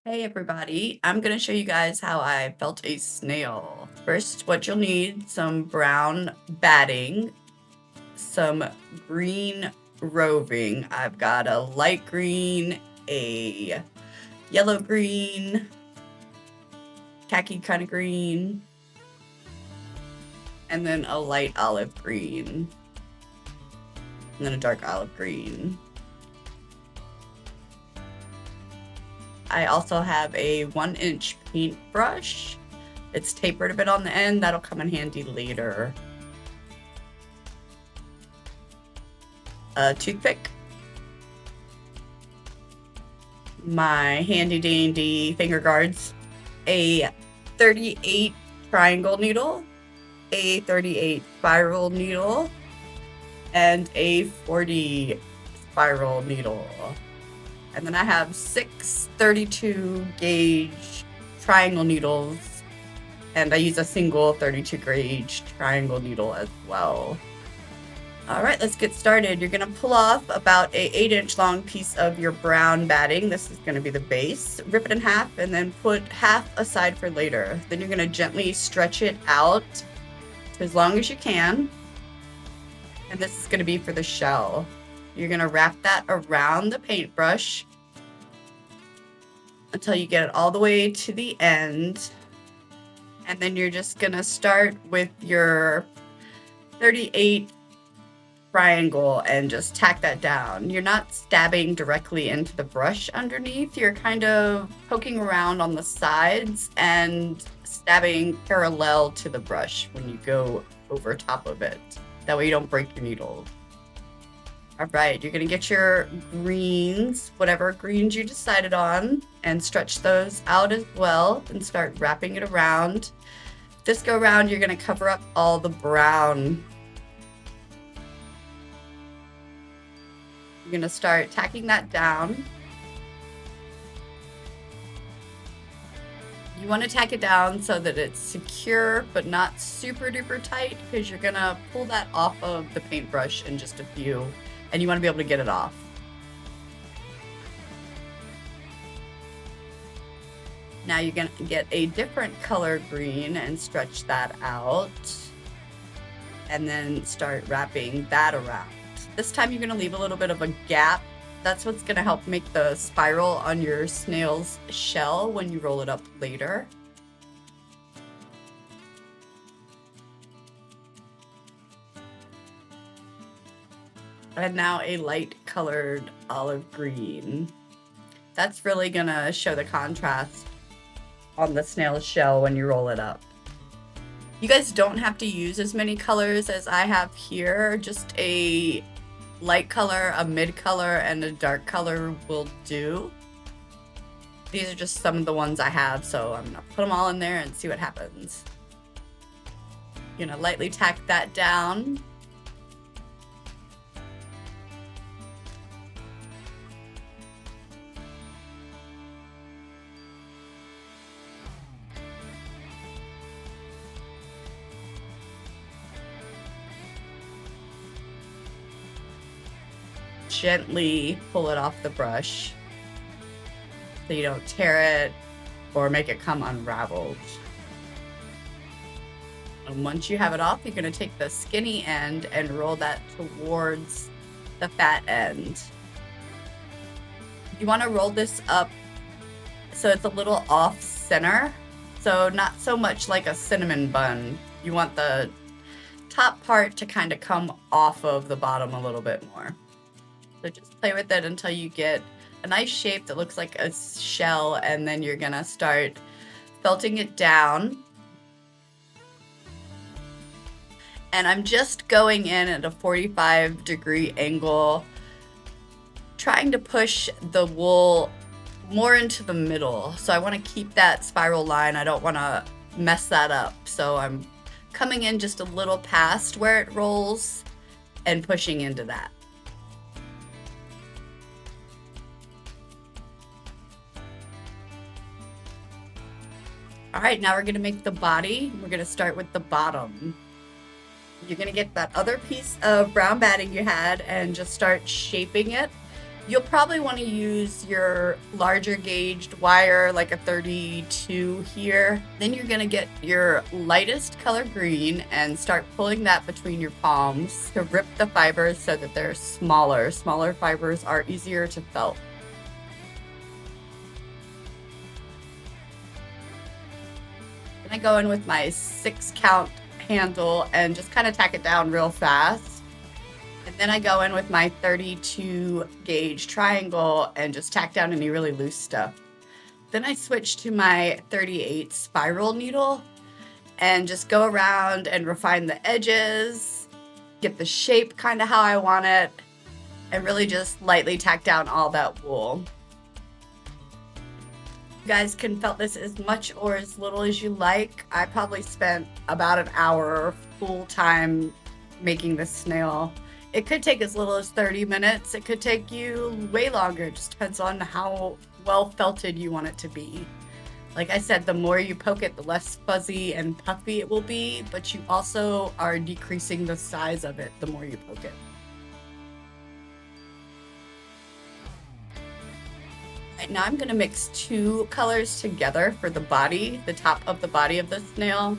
Hey everybody, I'm going to show you guys how I felt a snail. First, what you'll need, some brown batting, some green roving. I've got a light green, a yellow green, khaki kind of green, and then a light olive green, and then a dark olive green. I also have a 1-inch paintbrush. It's tapered a bit on the end. That'll come in handy later. A toothpick. My handy dandy finger guards. A 38 triangle needle. A 38 spiral needle. And a 40 spiral needle. And then I have 6 32 gauge triangle needles, and I use a single 32 gauge triangle needle as well. All right, let's get started. You're gonna pull off about a 8-inch long piece of your brown batting. This is gonna be the base. Rip it in half and then put half aside for later. Then you're gonna gently stretch it out as long as you can. And this is gonna be for the shell. You're gonna wrap that around the paintbrush until you get it all the way to the end. And then you're just gonna start with your 38 triangle and just tack that down. You're not stabbing directly into the brush underneath. You're kind of poking around on the sides and stabbing parallel to the brush when you go over top of it. That way you don't break your needle. All right, you're gonna get your greens, whatever greens you decided on, and stretch those out as well and start wrapping it around. This go around, you're gonna cover up all the brown. You're gonna start tacking that down. You wanna tack it down so that it's secure, but not super duper tight, because you're gonna pull that off of the paintbrush in just a few. And you want to be able to get it off. Now you're going to get a different color green and stretch that out. And then start wrapping that around. This time you're going to leave a little bit of a gap. That's what's going to help make the spiral on your snail's shell when you roll it up later. And now a light colored olive green. That's really gonna show the contrast on the snail shell when you roll it up. You guys don't have to use as many colors as I have here. Just a light color, a mid color, and a dark color will do. These are just some of the ones I have, so I'm gonna put them all in there and see what happens. You're gonna lightly tack that down. Gently pull it off the brush so you don't tear it or make it come unraveled. And once you have it off, you're going to take the skinny end and roll that towards the fat end. You want to roll this up so it's a little off center, so not so much like a cinnamon bun. You want the top part to kind of come off of the bottom a little bit more. So just play with it until you get a nice shape that looks like a shell, and then you're gonna start felting it down. And I'm just going in at a 45-degree angle, trying to push the wool more into the middle. So I want to keep that spiral line. I don't want to mess that up. So I'm coming in just a little past where it rolls and pushing into that. All right, now we're gonna make the body. We're gonna start with the bottom. You're gonna get that other piece of brown batting you had and just start shaping it You'll probably want to use your larger gauged wire, like a 32 here. Then you're going to get your lightest color green and start pulling that between your palms to rip the fibers so that they're smaller. Smaller fibers are easier to felt. Then I go in with my 6 count handle and just kind of tack it down real fast. And then I go in with my 32 gauge triangle and just tack down any really loose stuff. Then I switch to my 38 spiral needle and just go around and refine the edges, get the shape kind of how I want it, and really just lightly tack down all that wool. You guys can felt this as much or as little as you like. I probably spent about an hour full time making this snail. It could take as little as 30 minutes. It could take you way longer. It just depends on how well felted you want it to be. Like I said, the more you poke it, the less fuzzy and puffy it will be, but you also are decreasing the size of it the more you poke it. Right, now I'm going to mix 2 colors together for the body, the top of the body of the snail.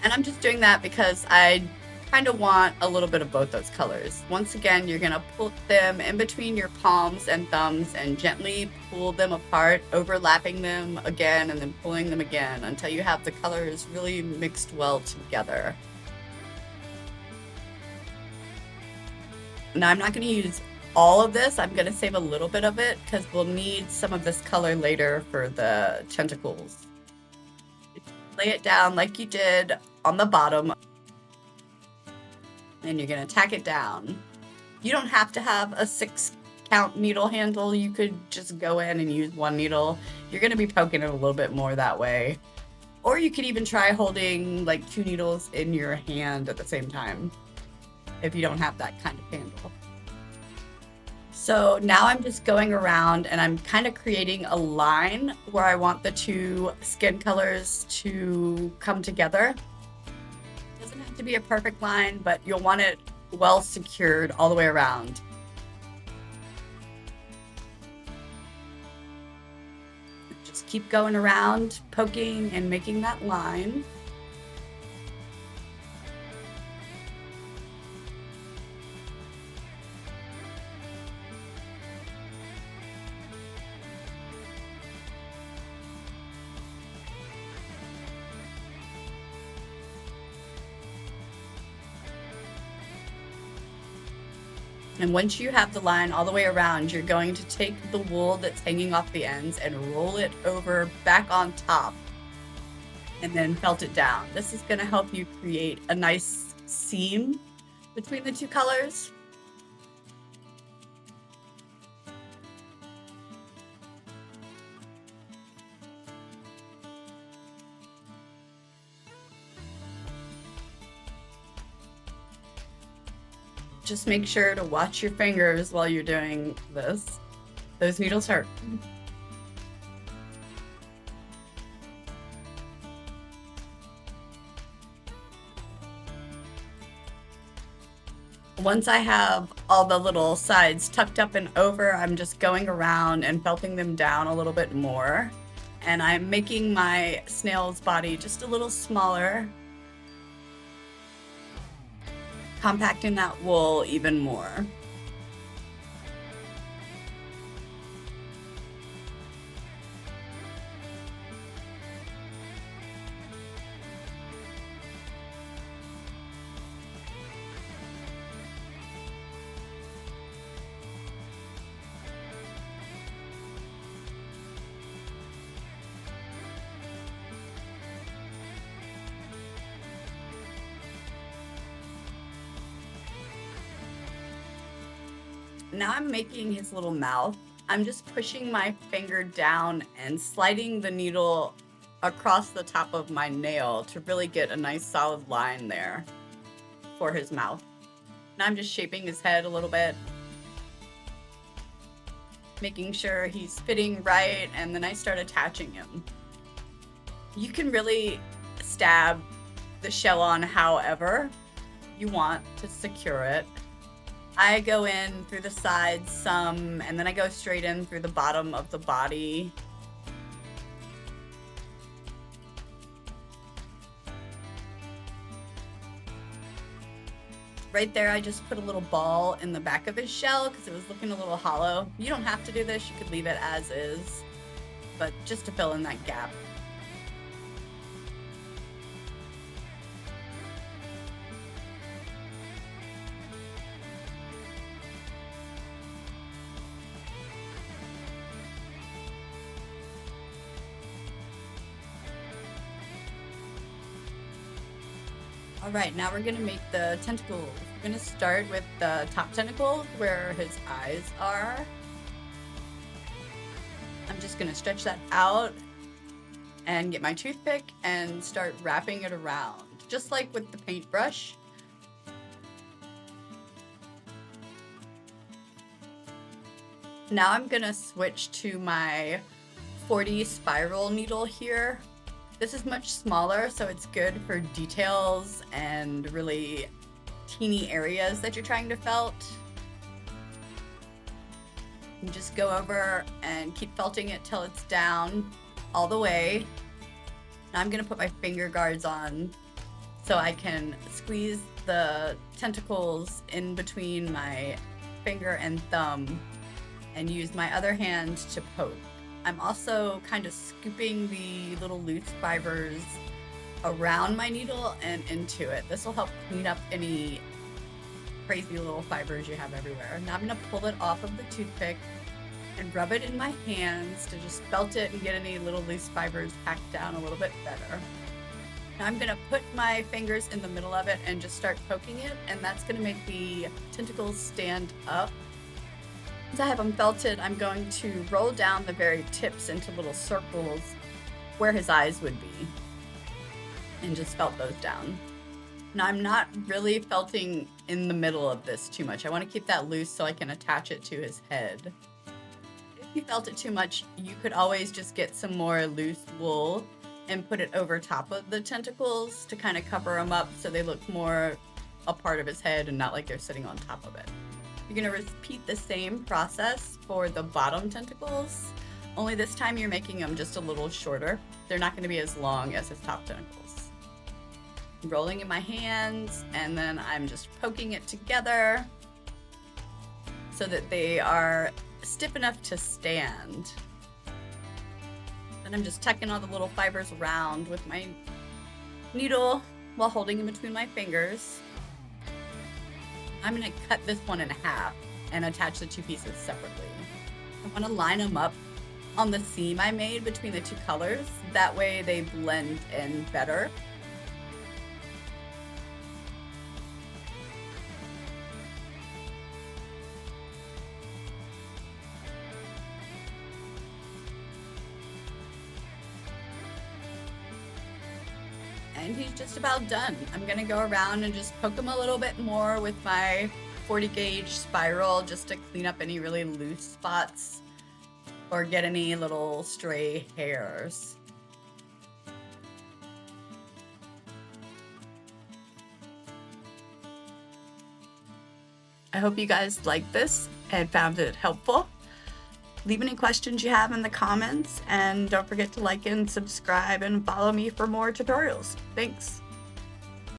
And I'm just doing that because I kind of want a little bit of both those colors. Once again, you're going to put them in between your palms and thumbs and gently pull them apart, overlapping them again and then pulling them again until you have the colors really mixed well together. Now I'm not going to use all of this. I'm going to save a little bit of it because we'll need some of this color later for the tentacles. Lay it down like you did on the bottom. And you're going to tack it down. You don't have to have a 6 count needle handle. You could just go in and use 1 needle. You're going to be poking it a little bit more that way. Or you could even try holding like 2 needles in your hand at the same time if you don't have that kind of handle. So now I'm just going around and I'm kind of creating a line where I want the 2 skin colors to come together. Doesn't have to be a perfect line, but you'll want it well secured all the way around. Just keep going around, poking and making that line. And once you have the line all the way around, you're going to take the wool that's hanging off the ends and roll it over back on top and then felt it down. This is going to help you create a nice seam between the 2 colors. Just make sure to watch your fingers while you're doing this. Those needles hurt. Once I have all the little sides tucked up and over, I'm just going around and felting them down a little bit more. And I'm making my snail's body just a little smaller, compacting that wool even more. Now I'm making his little mouth. I'm just pushing my finger down and sliding the needle across the top of my nail to really get a nice solid line there for his mouth. Now I'm just shaping his head a little bit, making sure he's fitting right, and then I start attaching him. You can really stab the shell on however you want to secure it. I go in through the sides some, and then I go straight in through the bottom of the body. Right there, I just put a little ball in the back of his shell because it was looking a little hollow. You don't have to do this, you could leave it as is, but just to fill in that gap. All right, now we're gonna make the tentacles. We're gonna start with the top tentacle where his eyes are. I'm just gonna stretch that out and get my toothpick and start wrapping it around, just like with the paintbrush. Now I'm gonna switch to my 40 spiral needle here. This is much smaller, so it's good for details and really teeny areas that you're trying to felt. You just go over and keep felting it till it's down all the way. Now I'm gonna put my finger guards on so I can squeeze the tentacles in between my finger and thumb and use my other hand to poke. I'm also kind of scooping the little loose fibers around my needle and into it. This will help clean up any crazy little fibers you have everywhere. Now I'm gonna pull it off of the toothpick and rub it in my hands to just felt it and get any little loose fibers packed down a little bit better. Now I'm gonna put my fingers in the middle of it and just start poking it, and that's gonna make the tentacles stand up. Once I have them felted, I'm going to roll down the very tips into little circles where his eyes would be and just felt those down. Now I'm not really felting in the middle of this too much. I want to keep that loose so I can attach it to his head. If you felt it too much, you could always just get some more loose wool and put it over top of the tentacles to kind of cover them up so they look more a part of his head and not like they're sitting on top of it. You're gonna repeat the same process for the bottom tentacles, only this time you're making them just a little shorter. They're not gonna be as long as his top tentacles. I'm rolling in my hands, and then I'm just poking it together so that they are stiff enough to stand. And I'm just tucking all the little fibers around with my needle while holding in between my fingers. I'm gonna cut this one in half and attach the two pieces separately. I wanna line them up on the seam I made between the two colors. That way they blend in better. And he's just about done. I'm gonna go around and just poke him a little bit more with my 40 gauge spiral just to clean up any really loose spots or get any little stray hairs. I hope you guys liked this and found it helpful. Leave any questions you have in the comments, and don't forget to like and subscribe and follow me for more tutorials. Thanks.